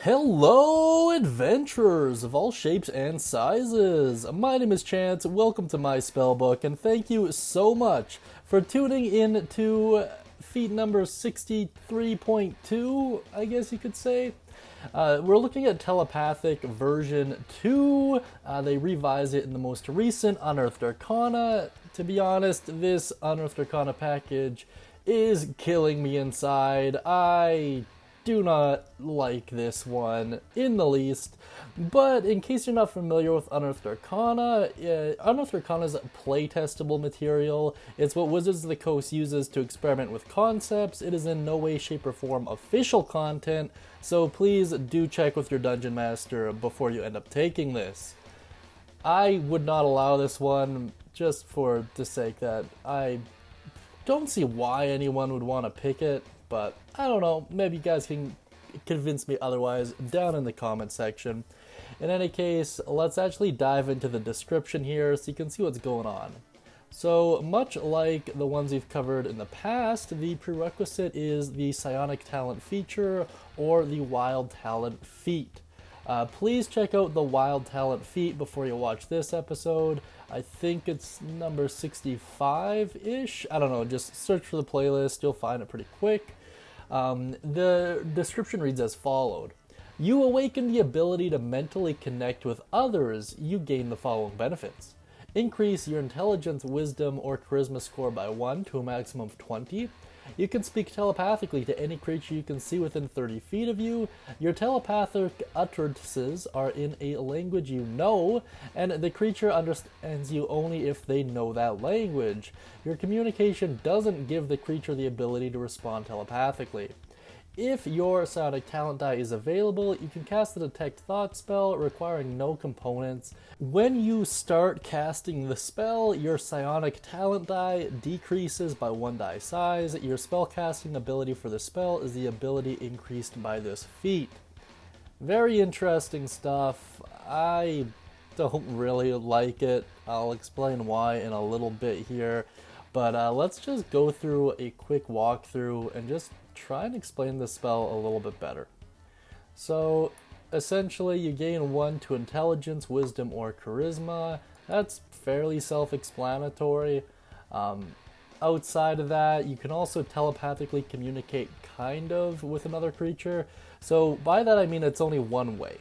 Hello, adventurers of all shapes and sizes. My name is Chance. Welcome to my spellbook, and thank you so much for tuning in to feat number 63.2, I guess you could say. We're looking at Telepathic version 2. They revised it in the most recent Unearthed Arcana. To be honest, this Unearthed Arcana package is killing me inside. I do not like this one in the least, but in case you're not familiar with Unearthed Arcana, Unearthed Arcana is playtestable material. It's what Wizards of the Coast uses to experiment with concepts. It is in no way, shape, or form official content, so please do check with your Dungeon Master before you end up taking this. I would not allow this one just for the sake that I don't see why anyone would want to pick it. But I don't know, maybe you guys can convince me otherwise down in the comment section. In any case, let's actually dive into the description here so you can see what's going on. So much like the ones we've covered in the past, the prerequisite is the Psionic Talent feature or the Wild Talent feat. Please check out the Wild Talent feat before you watch this episode. I think it's number 65-ish. I don't know, just search for the playlist, you'll find it pretty quick. The description reads as followed. You awaken the ability to mentally connect with others. You gain the following benefits. Increase your intelligence, wisdom, or charisma score by 1 to a maximum of 20. You can speak telepathically to any creature you can see within 30 feet of you. Your telepathic utterances are in a language you know, and the creature understands you only if they know that language. Your communication doesn't give the creature the ability to respond telepathically. If your Psionic Talent die is available, you can cast the Detect Thought spell, requiring no components. When you start casting the spell, your Psionic Talent die decreases by 1 die size. Your spellcasting ability for the spell is the ability increased by this feat. Very interesting stuff. I don't really like it. I'll explain why in a little bit here. But let's just go through a quick walkthrough and just try and explain the spell a little bit better. So essentially you gain 1 to intelligence, wisdom, or charisma. That's fairly self-explanatory. Outside of that, you can also telepathically communicate kind of with another creature. So by that I mean it's only one way.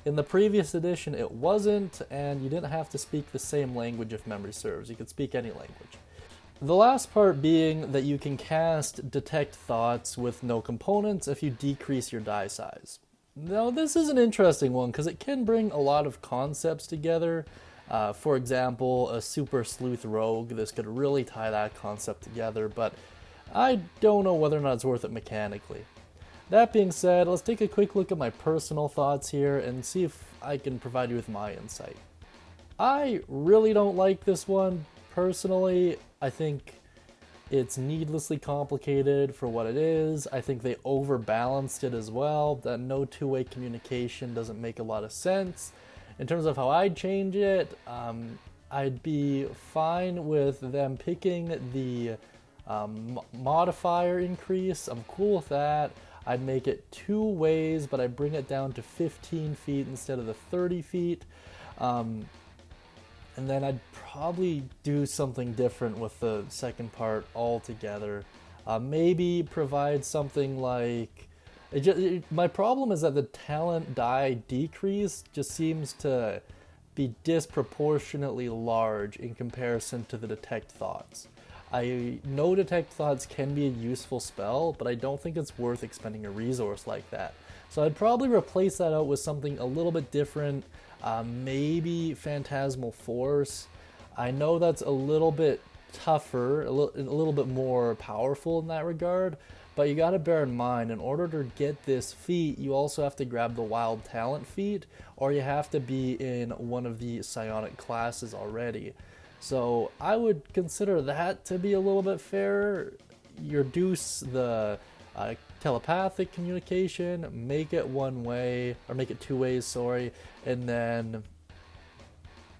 In the previous edition it wasn't, and you didn't have to speak the same language if memory serves. You could speak any language. The last part being that you can cast Detect Thoughts with no components if you decrease your die size. Now this is an interesting one because it can bring a lot of concepts together. For example, a super sleuth rogue, this could really tie that concept together, but I don't know whether or not it's worth it mechanically. That being said, let's take a quick look at my personal thoughts here and see if I can provide you with my insight. I really don't like this one. Personally, I think it's needlessly complicated for what it is. I think they overbalanced it as well, that no two-way communication doesn't make a lot of sense. In terms of how I'd change it, I'd be fine with them picking the modifier increase. I'm cool with that. I'd make it 2 ways, but I'd bring it down to 15 feet instead of the 30 feet. And then I'd probably do something different with the second part altogether. Maybe provide something like... my problem is that the talent die decrease just seems to be disproportionately large in comparison to the Detect Thoughts. I know Detect Thoughts can be a useful spell, but I don't think it's worth expending a resource like that. So I'd probably replace that out with something a little bit different. Maybe Phantasmal Force. I know that's a little bit tougher, a little bit more powerful in that regard, but you gotta bear in mind, in order to get this feat, you also have to grab the Wild Talent feat, or you have to be in one of the Psionic classes already. So I would consider that to be a little bit fairer. You reduce the telepathic communication, make it 1 way, or make it 2 ways, sorry, and then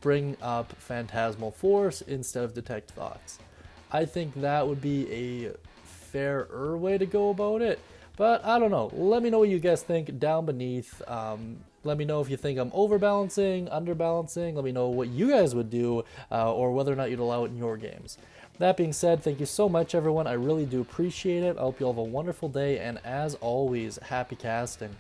bring up Phantasmal Force instead of Detect Thoughts. I think that would be a fairer way to go about it, But I don't know. Let me know what you guys think down beneath. Let me know if you think I'm overbalancing, underbalancing. Let me know what you guys would do, or whether or not you'd allow it in your games. That being said, thank you so much, everyone. I really do appreciate it. I hope you all have a wonderful day, and as always, happy casting.